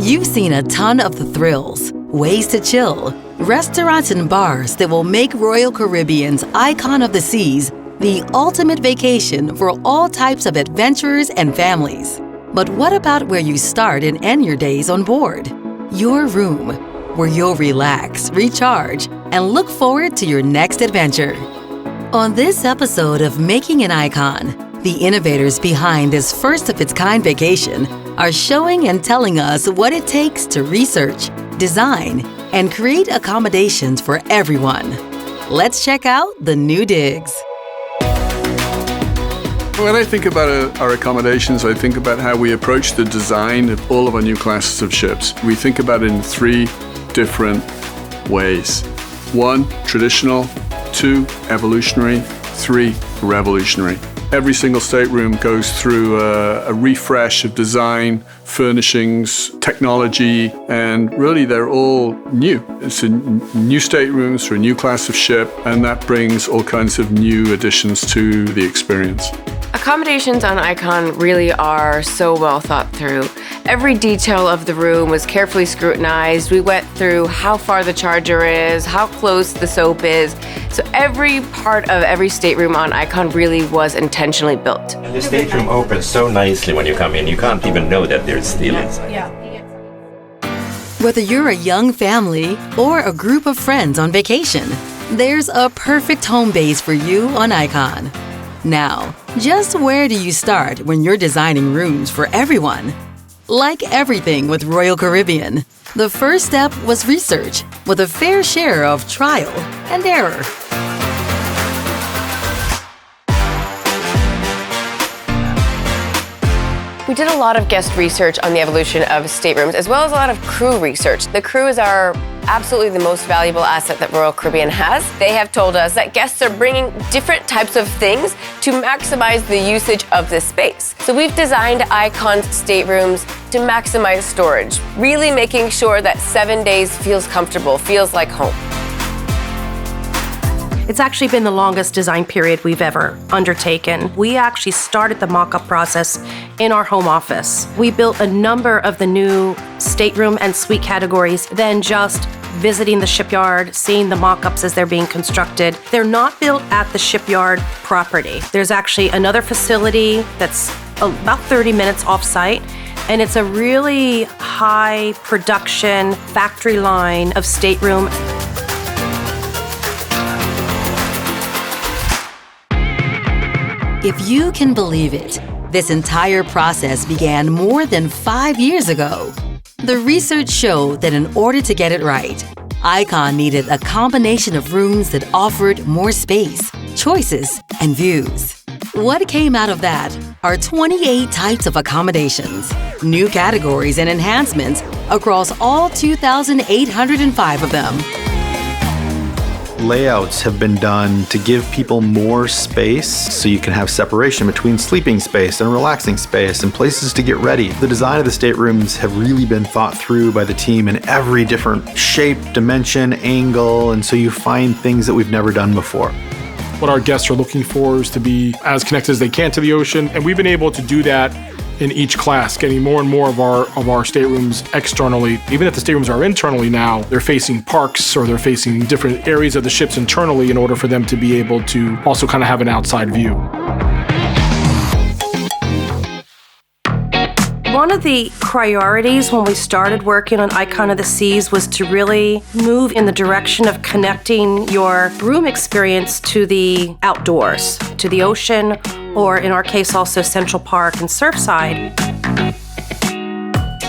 You've seen a ton of the thrills, ways to chill, restaurants and bars that will make Royal Caribbean's Icon of the Seas the ultimate vacation for all types of adventurers and families. But what about where you start and end your days on board? Your room, where you'll relax, recharge, and look forward to your next adventure. On this episode of Making an Icon, the innovators behind this first-of-its-kind vacation are showing and telling us what it takes to research, design, and create accommodations for everyone. Let's check out the new digs. When I think about our accommodations, I think about how we approach the design of all of our new classes of ships. We think about it in 3 different ways. 1, traditional. 2, evolutionary. 3, revolutionary. Every single stateroom goes through a refresh of design, furnishings, technology, and really they're all new. It's a new staterooms for a new class of ship, and that brings all kinds of new additions to the experience. Accommodations on Icon really are so well thought through. Every detail of the room was carefully scrutinized. We went through how far the charger is, how close the soap is. So every part of every stateroom on Icon really was intentionally built. And the stateroom opens so nicely when you come in. You can't even know that there's steel inside. Whether you're a young family or a group of friends on vacation, there's a perfect home base for you on Icon. Now, just where do you start when you're designing rooms for everyone? Like everything with Royal Caribbean, the first step was research with a fair share of trial and error. We did a lot of guest research on the evolution of staterooms, as well as a lot of crew research. The crew is our absolutely the most valuable asset that Royal Caribbean has. They have told us that guests are bringing different types of things to maximize the usage of this space. So we've designed Icon's staterooms to maximize storage, really making sure that 7 days feels comfortable, feels like home. It's actually been the longest design period we've ever undertaken. We actually started the mock-up process in our home office. We built a number of the new stateroom and suite categories, then just visiting the shipyard, seeing the mock-ups as they're being constructed. They're not built at the shipyard property. There's actually another facility that's about 30 minutes off-site, and it's a really high production factory line of stateroom. If you can believe it, this entire process began more than 5 years ago. The research showed that in order to get it right, Icon needed a combination of rooms that offered more space, choices, and views. What came out of that are 28 types of accommodations, new categories and enhancements across all 2,805 of them. Layouts have been done to give people more space so you can have separation between sleeping space and relaxing space and places to get ready. The design of the staterooms have really been thought through by the team in every different shape, dimension, angle, and so you find things that we've never done before. What our guests are looking for is to be as connected as they can to the ocean, and we've been able to do that in each class, getting more and more of our staterooms externally. Even if the staterooms are internally now, they're facing parks or they're facing different areas of the ships internally in order for them to be able to also kind of have an outside view. One of the priorities when we started working on Icon of the Seas was to really move in the direction of connecting your room experience to the outdoors, to the ocean, or in our case also Central Park and Surfside.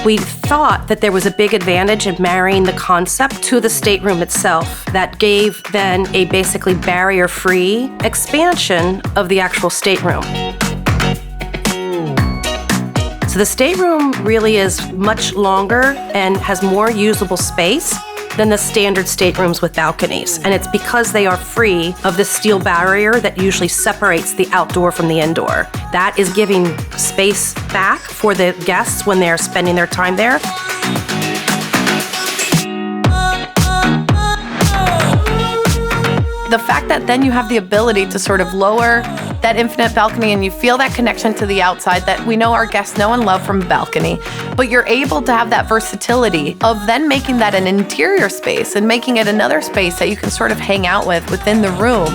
We thought that there was a big advantage in marrying the concept to the stateroom itself that gave then a basically barrier-free expansion of the actual stateroom. So the stateroom really is much longer and has more usable space than the standard staterooms with balconies. And it's because they are free of the steel barrier that usually separates the outdoor from the indoor. That is giving space back for the guests when they're spending their time there. The fact that then you have the ability to sort of lower that infinite balcony and you feel that connection to the outside that we know our guests know and love from balcony, but you're able to have that versatility of then making that an interior space and making it another space that you can sort of hang out with within the room.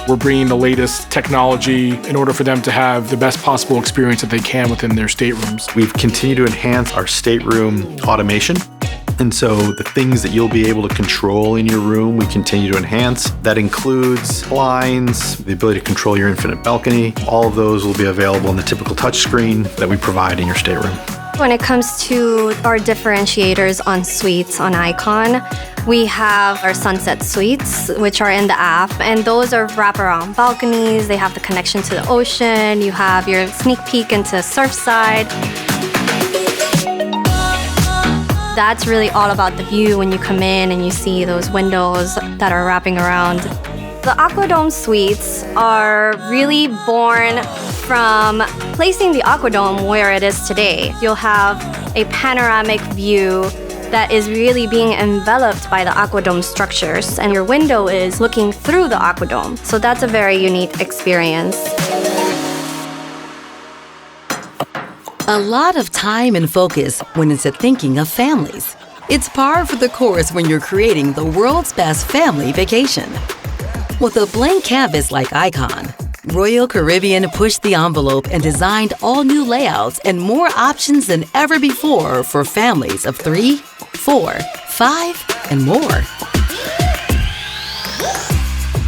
We're bringing the latest technology in order for them to have the best possible experience that they can within their staterooms. We've continued to enhance our stateroom automation. And so the things that you'll be able to control in your room, we continue to enhance. That includes blinds, the ability to control your infinite balcony. All of those will be available in the typical touchscreen that we provide in your stateroom. When it comes to our differentiators on suites on Icon, we have our sunset suites, which are in the app, and those are wraparound balconies. They have the connection to the ocean. You have your sneak peek into Surfside. That's really all about the view when you come in and you see those windows that are wrapping around. The Aquadome suites are really born from placing the Aquadome where it is today. You'll have a panoramic view that is really being enveloped by the Aquadome structures, and your window is looking through the Aquadome. So that's a very unique experience. A lot of time and focus went into thinking of families. It's par for the course when you're creating the world's best family vacation. With a blank canvas like Icon, Royal Caribbean pushed the envelope and designed all new layouts and more options than ever before for families of 3, 4, 5, and more.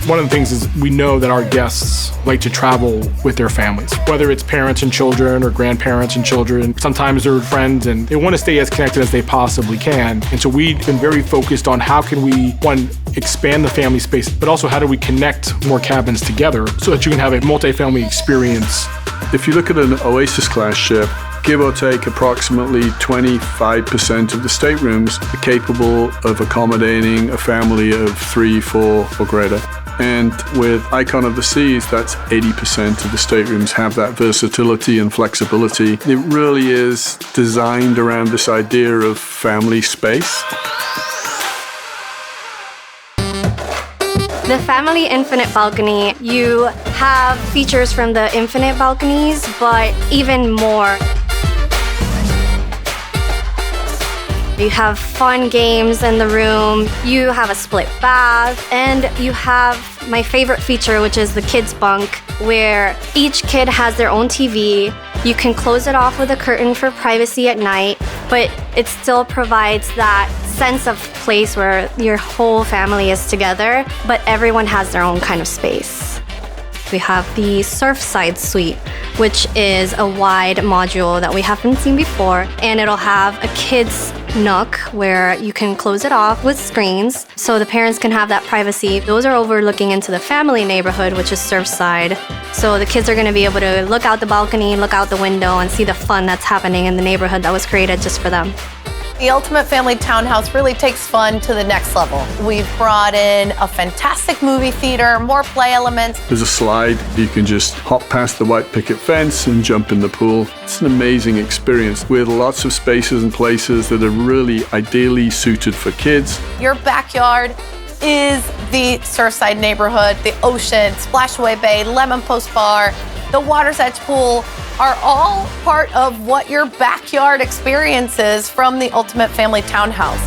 One of the things is we know that our guests like to travel with their families, whether it's parents and children or grandparents and children. Sometimes they're friends and they want to stay as connected as they possibly can. And so we've been very focused on how can we, one, expand the family space, but also how do we connect more cabins together so that you can have a multi-family experience. If you look at an Oasis class ship, give or take approximately 25% of the staterooms are capable of accommodating a family of 3, 4 or greater. And with Icon of the Seas, that's 80% of the staterooms have that versatility and flexibility. It really is designed around this idea of family space. The Family Infinite Balcony, you have features from the Infinite balconies, but even more. You have fun games in the room, you have a split bath, and you have my favorite feature, which is the kids' bunk, where each kid has their own TV. You can close it off with a curtain for privacy at night, but it still provides that sense of place where your whole family is together, but everyone has their own kind of space. We have the Surfside suite, which is a wide module that we haven't seen before, and it'll have a kids' nook where you can close it off with screens so the parents can have that privacy. Those are overlooking into the family neighborhood, which is Surfside. So the kids are going to be able to look out the balcony, look out the window, and see the fun that's happening in the neighborhood that was created just for them. The Ultimate Family Townhouse really takes fun to the next level. We've brought in a fantastic movie theater, more play elements. There's a slide. You can just hop past the white picket fence and jump in the pool. It's an amazing experience with lots of spaces and places that are really ideally suited for kids. Your backyard is the Surfside neighborhood, the ocean, Splashaway Bay, Lemon Post Bar, the Water's Edge pool are all part of what your backyard experience is from the Ultimate Family Townhouse.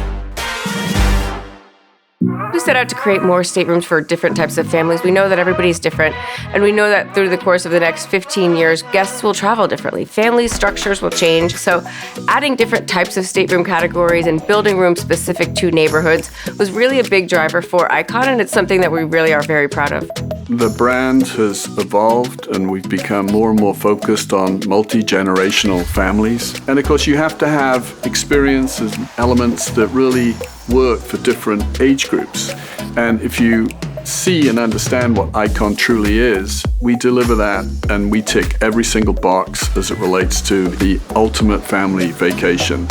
We set out to create more staterooms for different types of families. We know that everybody's different, and we know that through the course of the next 15 years, guests will travel differently. Family structures will change, so adding different types of stateroom categories and building rooms specific to neighborhoods was really a big driver for Icon, and it's something that we really are very proud of. The brand has evolved and we've become more and more focused on multi-generational families. And of course, you have to have experiences and elements that really work for different age groups. And if you see and understand what Icon truly is, we deliver that and we tick every single box as it relates to the ultimate family vacation.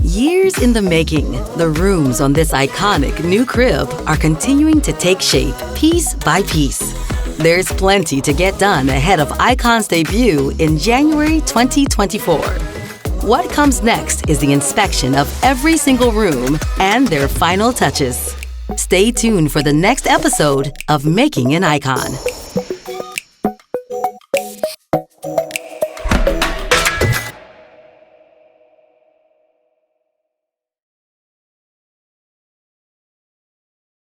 Years in the making, the rooms on this iconic new crib are continuing to take shape piece by piece. There's plenty to get done ahead of Icon's debut in January 2024. What comes next is the inspection of every single room and their final touches. Stay tuned for the next episode of Making an Icon.